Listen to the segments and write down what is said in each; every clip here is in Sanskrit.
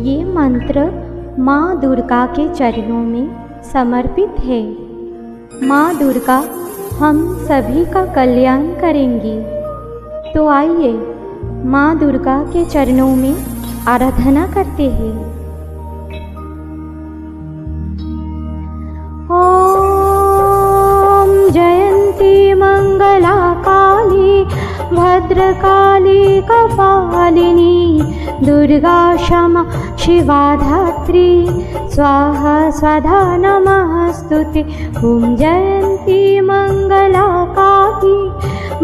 ये मंत्र माँ दुर्गा के चरणों में समर्पित है। माँ दुर्गा हम सभी का कल्याण करेंगी। तो आइए माँ दुर्गा के चरणों में आराधना करते हैं। ओम जयंती मंगला काली भद्रकाली कपालिनी दुर्गा क्षमा शिवा धात्री स्वाहा स्वधा नमस्तुते। ओम जयंती मंगला काली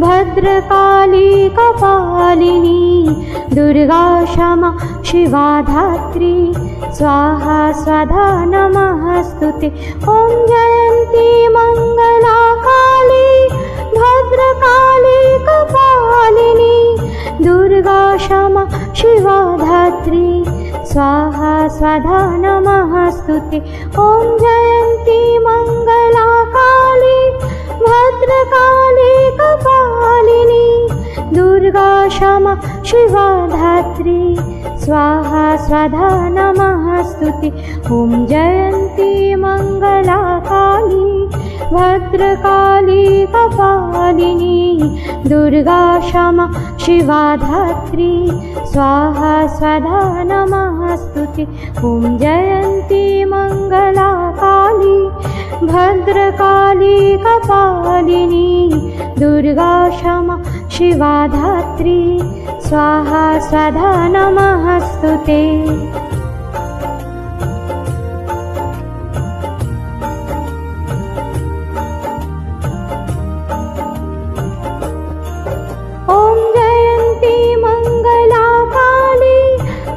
भद्रकाली कपालिनी दुर्गा क्षमा शिवा धात्री स्वाहा स्वधा नमस्तुते। ओम जयंती मंगला काली भद्रकाली कपालिनी दुर्गा क्षमा शिवा धात्री स्वाहा स्वधा नमस्तुते। ओम जयंती मंगला काली भद्रकाली कपालिनी दुर्गा क्षमा शिवा धात्री स्वाहा स्वधा नमस्तुते। ओम जयंती मंगला काली भद्रकाली कपालिनी दुर्गा क्षमा शिवा धात्री स्वाहा स्वधा नमस्तुते। ओम जयंती मंगला काली भद्रकाली कपालिनी दुर्गा क्षमा शिवा धात्री स्वाहा स्वधा नमस्तुते। ओम जयंती मंगला काली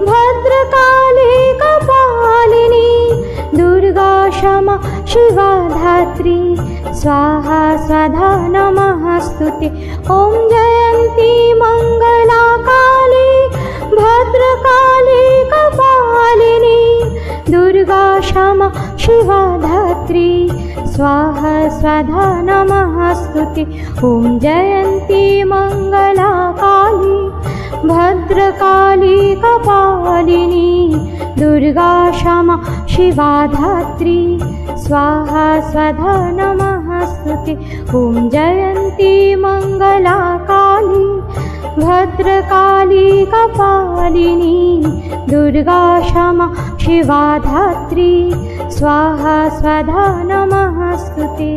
भद्रकाली कपालिनी दुर्गा क्षमा शिवा धात्री स्वाहा स्वधा नमस्तुते। ओम जयंती मंगला काली भद्रकाली कपालिनी दुर्गा क्षमा शिवा धात्री स्वाहा स्वधा नमस्तुते। ओम जयंती मंगला काली भद्रकाली कपालिनी दुर्गा क्षमा शिवा धात्री स्वाहा स्वधा नमस्तुते। ओम जयंती मंगला काली भद्रकाली कपालिनी दुर्गा क्षमा शिवा धात्री स्वाहा स्वधा नमस्तुते।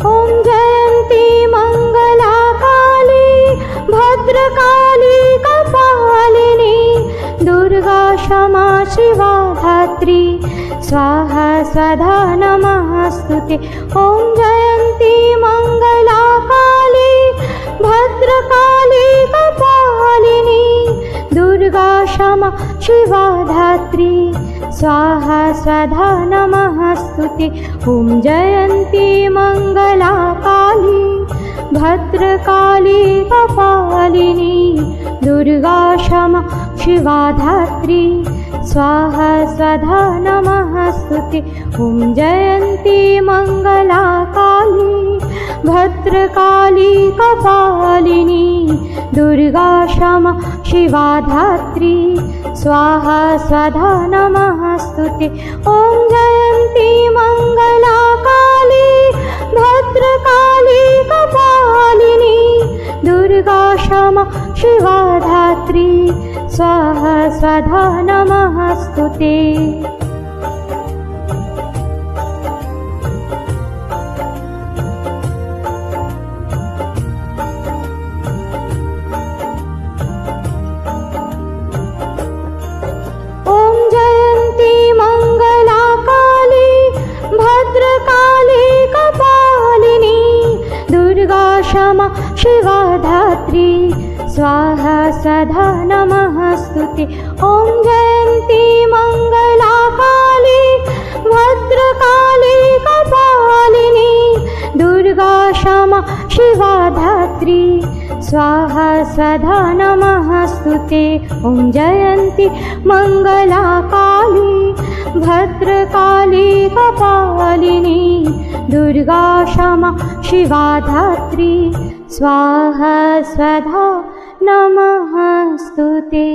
ओम जयंती मंगला काली भद्रकाली कपालिनी दुर्गा क्षमा शिवा धात्री स्वाहा स्वधा नमस्तुते। ओम जयंती मंगला काली भद्रकाली कपालिनी दुर्गा क्षमा शिवा धात्री स्वाहा स्वधा नमस्तुते। ओम जयंती मंगला काली भद्रकाली कपालिनी दुर्गा क्षमा शिवा धात्री स्वाहा स्वधा नमस्तुते। ओम जयंती मंगला काली भद्रकाली कपालिनी दुर्गा क्षमा शिवा धात्री स्वाहा स्वधा नमस्तुते। ओम जयंती मंगला काली भद्रकाली कपालिनी दुर्गा क्षमा शिवा धात्री स्वाहा स्वधा नमस्तुते। ओम जयंती मंगला काली भद्रकाली कपालिनी दुर्गा क्षमा शिवा धात्री स्वाहा स्वधा नमस्तुते। ओम जयंती मंगला काली भद्रकाली कपालिनी दुर्गा क्षमा शिवा धात्री स्वाहा स्वधा नमस्तु ते। ॐ जयन्ती मङ्गला काली भद्रकाली कपालिनी दुर्गा क्षमा शिवा धात्री स्वाहा स्वधा नमस्तु ते।